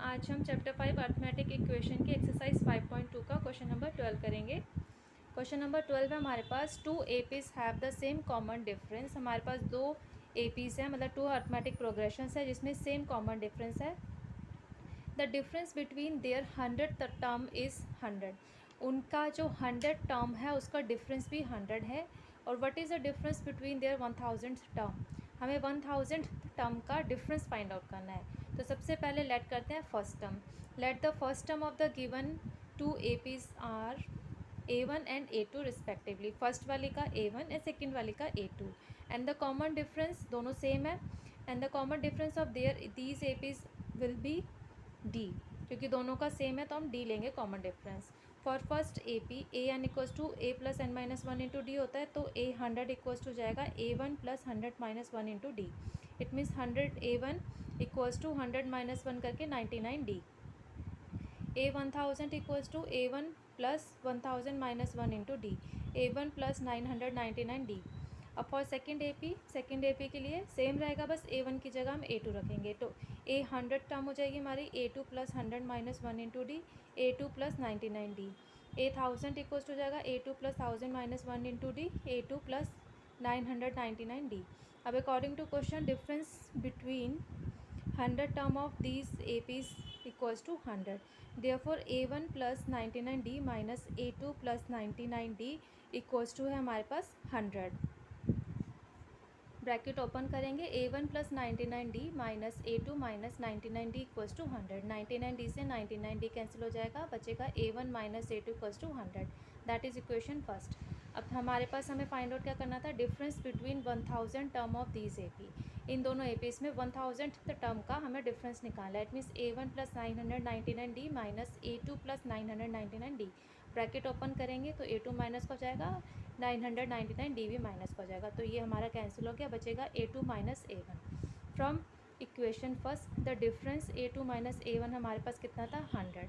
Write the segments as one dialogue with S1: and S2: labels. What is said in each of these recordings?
S1: आज हम chapter 5 arithmetic equation के एक्सरसाइज 5.2 का क्वेश्चन नंबर 12 करेंगे। क्वेश्चन नंबर 12 में हमारे पास two APs have the same common difference. हमारे पास दो एपीज हैं, मतलब टू अर्थमेटिक प्रोग्रेशंस है जिसमें सेम कॉमन डिफरेंस है। The difference between their 100 term is 100। उनका जो 100 टर्म है उसका डिफरेंस भी 100 है। और what is the difference between their 1000 term. हमें 1000 टर्म का डिफरेंस फाइंड आउट करना है। तो सबसे पहले लेट करते हैं first term. Let the first term of the given two APs are A1 and A2 respectively. First वाली का A1 एंड सेकेंड वाली का A2 and the common difference दोनों सेम है। And the common difference of their these APs will be D, क्योंकि दोनों का same है तो हम D लेंगे common difference. For first A P A N equals to A plus N minus one into D होता है, तो A 100 इक्वल्स टू जाएगा A1 plus 100 minus one into D. It means 100 A1 equals to 100 minus one करके 99 D। A 1000 equals to A1 plus 1000 minus one into D. A1 plus 999 D। अब for second A P के लिए same रहेगा, बस A1 की जगह हम A2 रखेंगे। तो A 100 टर्म हो जाएगी हमारी A2 plus 100 minus one into D. A2 plus 99 D। A 1000 equals हो जाएगा A2 plus 1000 minus one into D. A2 प्लस 999 D। अब according to question difference between 100 term of these APs equals to 100. Therefore A1 plus 99D minus A2 plus 99D equals to है हमारे पास 100। Bracket open करेंगे। A1 plus 99D minus A2 minus 99D equals to 100। 99D से 99D cancel हो जाएगा, बचेगा A1 minus A2 equals to 100। That is equation first. अब हमारे पास हमें फाइंड आउट क्या करना था, difference between 1000 term of these AP। इन दोनों एपीज में 1000 टर्म का हमें डिफरेंस निकालना है। It means A1 plus 999D minus A2 plus 999D। Bracket open करेंगे तो A2 माइनस हो जाएगा, 999D भी माइनस हो जाएगा, तो ये हमारा कैंसिल हो गया, बचेगा A2 minus A1। From equation first the difference A2 minus A1 हमारे पास कितना था, 100।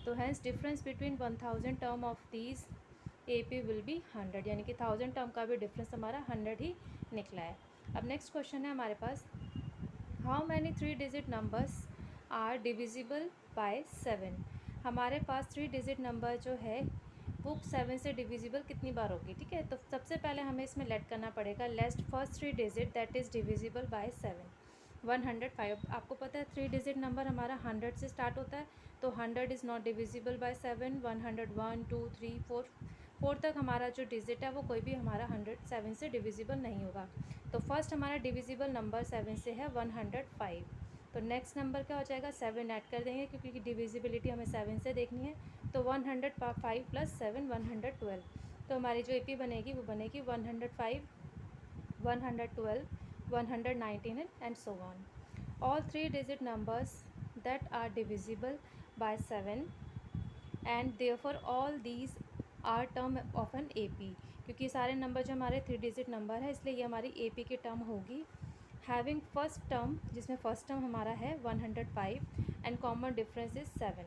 S1: तो hence difference between 1000 term of these AP will be 100, यानी कि 1000 टर्म का भी डिफरेंस हमारा 100 ही निकला है। अब नेक्स्ट क्वेश्चन है हमारे पास, how many 3 digit numbers are divisible by 7। हमारे पास 3 डिजिट नंबर जो है वो 7 से डिविजिबल कितनी बार होगी, ठीक है। तो सबसे पहले हमें इसमें लेट करना पड़ेगा least first 3 digit that is divisible by 7। 105। आपको पता है 3 डिजिट नंबर हमारा 100 से स्टार्ट होता है, तो 100 इज़ नॉट डिविजिबल बाय 7। 101 2 3 4 तक हमारा जो डिजिट है वो कोई भी हमारा 107 से डिविजिबल नहीं होगा। तो फर्स्ट हमारा डिविजिबल नंबर 7 से है 105। तो नेक्स्ट नंबर क्या हो जाएगा, 7 ऐड कर देंगे क्योंकि डिविजिबिलिटी हमें 7 से देखनी है। तो 105 प्लस 7 112। तो हमारी जो AP बनेगी वो बनेगी 105 112 119 and so on. All 3 digit numbers that are divisible by 7 and therefore all these are term of an AP। क्योंकि सारे नंबर जो हमारे 3 डिजिट नंबर है इसलिए ये हमारी AP की टर्म होगी। हैविंग फर्स्ट टर्म, जिसमें फर्स्ट टर्म हमारा है 105 and common difference is 7।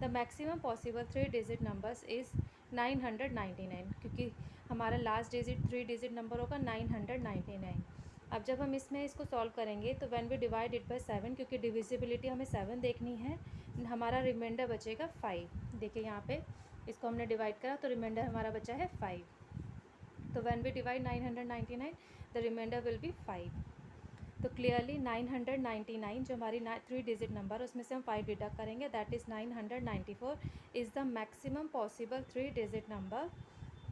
S1: The maximum possible 3 digit numbers is 999, क्योंकि हमारा लास्ट डिजिट 3 डिजिट नंबर होगा 999। अब जब हम इसमें इसको सॉल्व करेंगे तो when we divide it by 7, क्योंकि डिविजिबिलिटी हमें 7 देखनी है, हमारा रिमाइंडर बचेगा 5। देखिए यहाँ पे इसको हमने डिवाइड करा तो रिमाइंडर हमारा बचा है 5। तो when we divide 999 the remainder will be 5। तो क्लियरली 999 जो हमारी 3 डिजिट नंबर उसमें से हम 5 डिडक्ट करेंगे, that is 994 is the maximum possible 3 digit number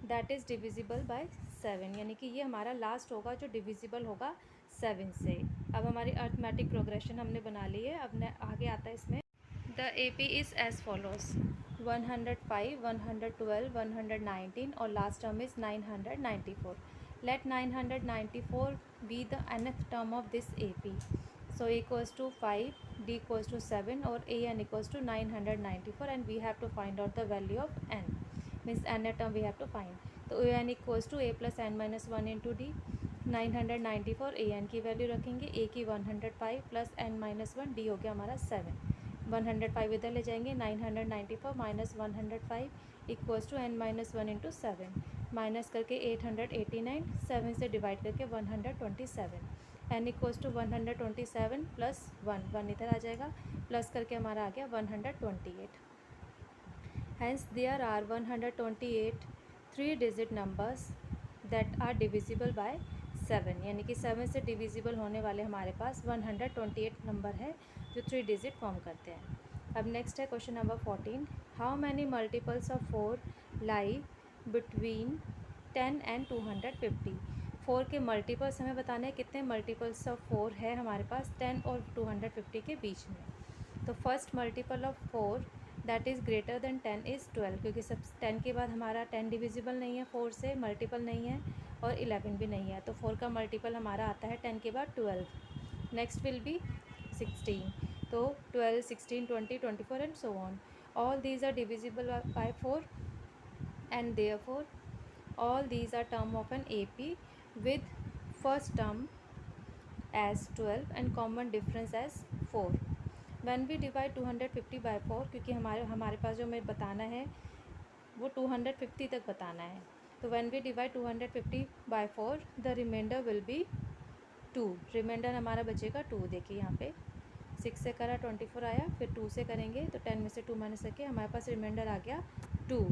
S1: that is divisible by 7, यानी कि ये हमारा लास्ट होगा जो डिविजिबल होगा 7 से। अब हमारी अर्थमेटिक प्रोग्रेशन हमने बना ली है। अब आगे आता है इसमें, the AP is as follows 105 112 119 और last term is 994। Let 994 be the nth term of this AP. So A equals to 5, D equals to 7 or AN equals to 994 and we have to find out the value of N. Means nth term we have to find. तो AN equals to A plus N minus 1 into D। 994 AN की value रखेंगे, A की 105 plus N minus 1, D हो गया हमारा 7। 105 इधर ले जाएंगे, 994 minus 105 equals to N minus 1 into 7, minus करके 889, 7 से डिवाइड करके 127। n इक्वल्स टू 127 प्लस 1 इधर आ जाएगा, प्लस करके हमारा आ गया 128। Hence there are 128 three digit numbers that are divisible by 7, यानी कि 7 से डिविजिबल होने वाले हमारे पास 128 नंबर है जो थ्री डिजिट फॉर्म करते हैं। अब नेक्स्ट है question number 14, how many multiples of 4 lie between 10 and 250। 4 के मल्टीपल्स हमें बताने हैं, कितने मल्टीपल्स ऑफ 4 है हमारे पास 10 और 250 के बीच में। तो first multiple of 4 that is greater than 10 is 12, क्योंकि सब 10 के बाद हमारा 10 डिविजिबल नहीं है 4 से, मल्टीपल नहीं है, और 11 भी नहीं है, तो 4 का मल्टीपल हमारा आता है 10 के बाद 12। नेक्स्ट विल बी 16, तो 12, 16, 20, 24 and so on. All these are divisible by 4 and therefore all these are term of an AP with first term as 12 and common difference as 4। when we divide 250 by 4, क्योंकि हमारे पास जो हमें बताना है वो 250 तक बताना है, तो when we divide 250 by 4 the remainder will be 2। Reminder हमारा बचेगा 2। देखिए यहाँ पे 6 से करा 24 आया, फिर 2 से करेंगे तो 10 में से 2 माइनस करके हमारे पास रिमाइंडर आ गया 2।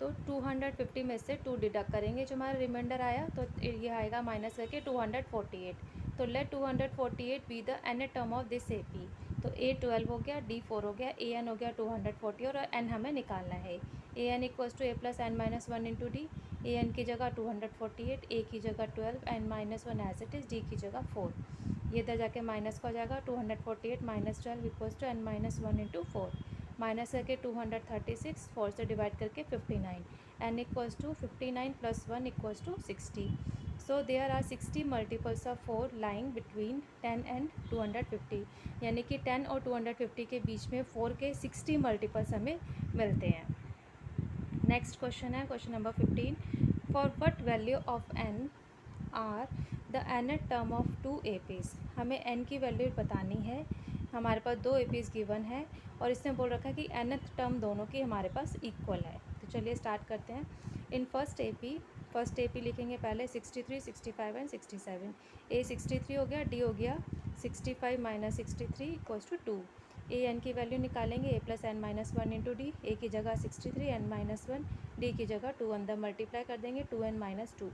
S1: तो 250 में से 2 डिडक्ट करेंगे जो हमारा रिमाइंडर आया, तो ये आएगा माइनस करके 248। तो let 248 be the n term of this AP। तो A 12 हो गया, D 4 हो गया, AN हो गया 240 और N हमें निकालना है। AN equals to A plus N minus 1 into D. AN की जगह 248, A की जगह 12, N minus 1 as it is, D की जगह 4। ये इधर जाके माइनस का हो जाएगा 248 minus 12 equals to N minus 1 into 4। Minus करके 236, 4 से डिवाइड करके 59, n equals to 59 plus 1 equals to 60। So there are 60 multiples of 4 lying between 10 and 250, यानी कि 10 और 250 के बीच में 4 के 60 मल्टीपल्स हमें मिलते हैं। नेक्स्ट क्वेश्चन है question number 15, for what value of n are the nth term of 2 APs। हमें n की वैल्यू बतानी है, हमारे पास 2 APs गिवन है और इसने बोल रखा है कि nth टर्म दोनों की हमारे पास इक्वल है। तो चलिए स्टार्ट करते हैं। इन फर्स्ट AP लिखेंगे पहले 63, 65 एंड 67। A 63 हो गया, D हो गया 65 माइनस 63 इक्वल्स टू 2। AN की वैल्यू निकालेंगे, A plus N minus 1 into D. A की जगह 63, n माइनस 1, D की जगह 2, अंदर मल्टीप्लाई कर देंगे 2n minus 2।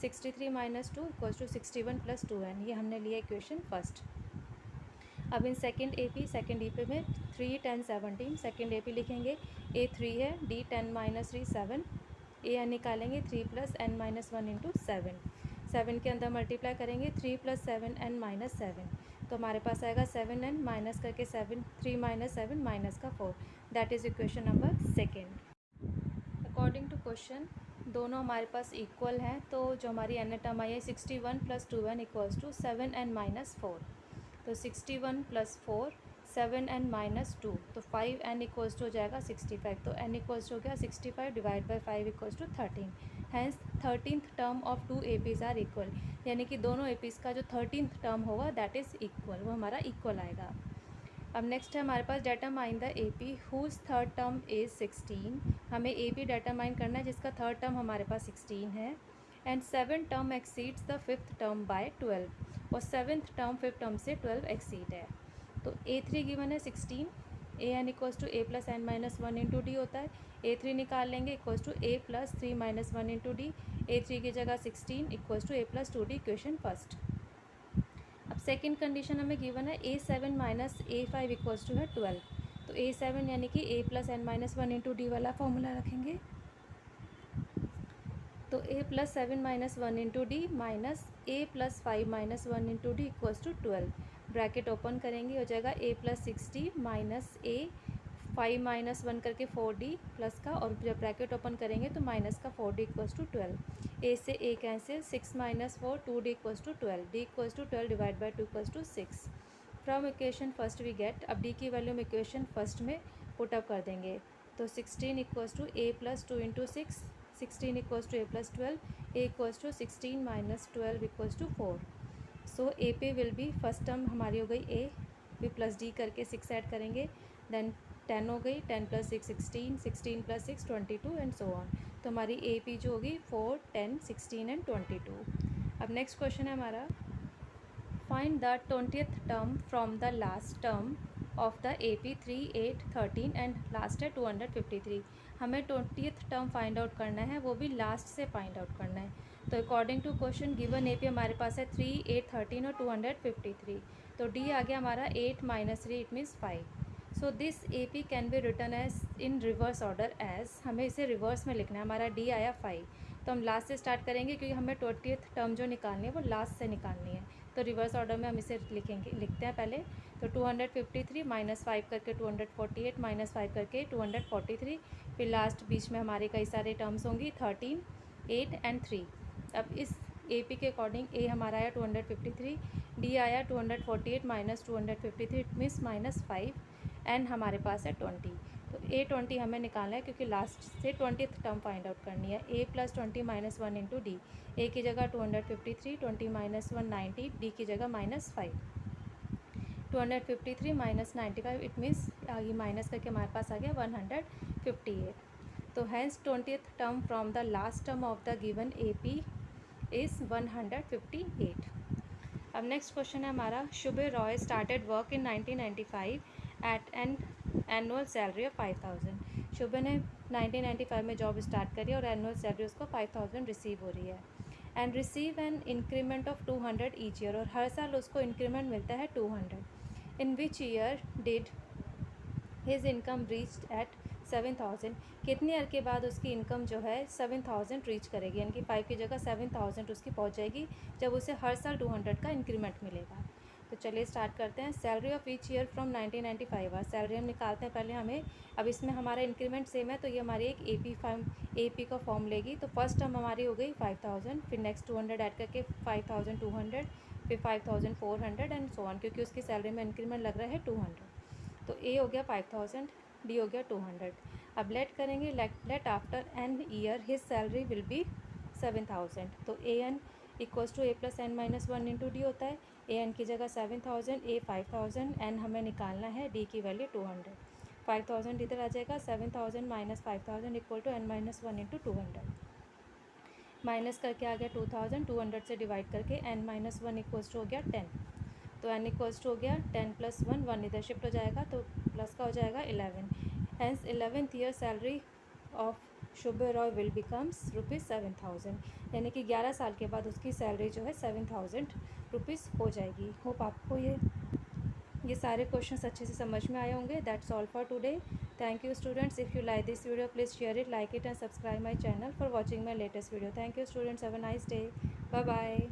S1: 63 minus 2 equals to 61 plus 2n, ये हमने लिया इक्वेशन फर्स्ट। अब इन सेकेंड AP में 3, 10, 17, सेकेंड AP लिखेंगे, A 3 है, D 10 माइनस 3 7, AN निकालेंगे 3 प्लस n माइनस 1 इंटू 7। 7 के अंदर मल्टीप्लाई करेंगे 3 प्लस 7n माइनस 7, तो हमारे पास आएगा 7n माइनस करके 7, 3 माइनस 7 माइनस का 4, that is equation number second. According to question दोनों हमारे पास इक्वल हैं, तो जो हमारी n टर्म आई है 61 plus 2n equals to 7n minus 4। तो 61 प्लस 4 7n माइनस 2, तो 5n इक्वल्स टू हो जाएगा 65। तो n इक्वल्स टू हो गया 65 divide by 5 equals to 13। Hence 13th term of 2 APs are equal, यानी कि दोनों APs का जो 13th टर्म होगा दैट इज़ इक्वल, वो हमारा इक्वल आएगा। अब नेक्स्ट है हमारे पास determine the AP whose third term is 16। हमें AP डेटरमाइन करना है जिसका थर्ड टर्म हमारे पास 16 है, and 7 term exceeds the fifth term by 12, और 7th टर्म फिफ्थ टर्म से 12 एक्सीड है। तो A3 गिवन है 16, AN equals to A plus N minus 1 into D होता है। A3 निकाल लेंगे equals to A plus 3 minus 1 into D. A3 की जगह 16 equals to A plus 2D, equation first. अब सेकंड कंडीशन हमें गिवन है A7 minus A5 equals to है 12। तो A7 यानी कि A plus N minus 1 into D वाला फॉर्मूला रखेंगे, तो A plus 7 minus 1 into D minus A plus 5 minus 1 into D equals to 12। Bracket open करेंगे, हो जाएगा A plus 60 minus A 5 minus 1 करके 4D प्लस का, और जब ब्रैकेट ओपन करेंगे तो माइनस का 4D इक्वल्स टू 12। A से A cancel, 6 minus 4 2D equals to 12, D equals to 12 divide by 2 equals to 6। From equation first we get, अब D की वैल्यू हम इक्वेशन फर्स्ट में पुटअप कर देंगे, तो 16 equals to A plus 2 into 6, 16 equals to A plus 12, A equals to 16 minus 12 equals to 4। So ए पे will be first term हमारी हो गई A, फिर प्लस D करके 6 ऐड करेंगे, देन 10 हो गई, 10 plus 6 16, 16 plus 6 22 and so on. तो हमारी AP जो होगी 4, 10, 16 एंड 22। अब नेक्स्ट क्वेश्चन है हमारा find the 20th term from the last term of the AP 3, 8, 13 and last है 253। हमें 20th टर्म फाइंड आउट करना है, वो भी लास्ट से फाइंड आउट करना है। तो according to question given AP हमारे पास है 3, 8, 13 और 253। तो D आ गया हमारा 8 - 3, it means 5। So this AP can be written as in reverse order as, हमें इसे रिवर्स में लिखना है। हमारा D आया 5, तो हम लास्ट से स्टार्ट करेंगे क्योंकि हमें 20th टर्म जो निकालनी है वो लास्ट से निकालनी है। तो रिवर्स ऑर्डर में हम इसे लिखते हैं पहले। तो 253 -5 करके 248 -5 करके 243, फिर लास्ट बीच में हमारे कई सारे टर्म्स होंगी 13, 8 एंड 3। अब इस AP के अकॉर्डिंग A हमारा आया 253, D आया 248 - 253, इट मीन्स -5 एंड हमारे पास है 20। तो A20 हमें निकालना है क्योंकि लास्ट से 20th टर्म फाइंड आउट करनी है। A + 20 - 1 into D। A की जगह 253, 20 - 1 90, D की जगह -5। 253 - 95, इट मीन्स ये माइनस करके हमारे पास आ गया 158। तो hence 20th term from the last term of the given AP is 158। अब नेक्स्ट क्वेश्चन है हमारा, Shubhe Roy started work in 1995 at an annual salary of 5000। Shubhe ने 1995 में जॉब स्टार्ट करी और एनुअल सैलरी उसको 5000 रिसीव हो रही है। And receive an increment of 200 each year, और हर साल उसको इंक्रीमेंट मिलता है 200। In which year did his income reached at 7000। कितने ईयर के बाद उसकी इनकम जो है 7000 रीच करेगी, यानी कि 5 की जगह 7000 उसकी पहुंच जाएगी जब उसे हर साल 200 का इंक्रीमेंट मिलेगा। तो चलिए स्टार्ट करते हैं। Salary of each year from 1995। Salary हम निकालते हैं पहले हमें। अब इसमें हमारा इंक्रीमेंट सेम है तो ये हमारी एक AP का फॉर्म लेगी। तो फर्स्ट टर्म हमारी हो गई 5000, फिर नेक्स्ट 200 ऐड करके 5200, फिर 5400 एंड सो ऑन, क्योंकि उसकी सैलरी में इंक्रीमेंट लग रहा है 200। तो A हो गया 5000, D हो गया 200। अब लेट करेंगे, let after an year his salary will be 7000। तो AN equals to A + n - 1 into D होता है। AN की जगह 7000, A 5000, N हमें निकालना है, D की वैल्यू 200। 5000 इधर आ जाएगा, 7000 - 5000 equal to n - 1 into 200। Minus करके आ गया 2000, 200 से डिवाइड करके n - 1 इक्वल्स टू हो गया 10। तो n इक्वल्स टू हो गया 10 + 1, 1 इधर शिफ्ट हो जाएगा तो प्लस का हो जाएगा 11। Hence 11th year salary of शुभे रॉय विल बिकम्स ₹7000, यानी कि 11 साल के बाद उसकी सैलरी जो है 7000 रुपीज़ हो जाएगी। होप आपको ये सारे क्वेश्चंस अच्छे से समझ में आए होंगे। That's all for today. Thank you students. If you like this video please share it, like it and subscribe my channel for watching my latest video. Thank you students, have a nice day, bye bye.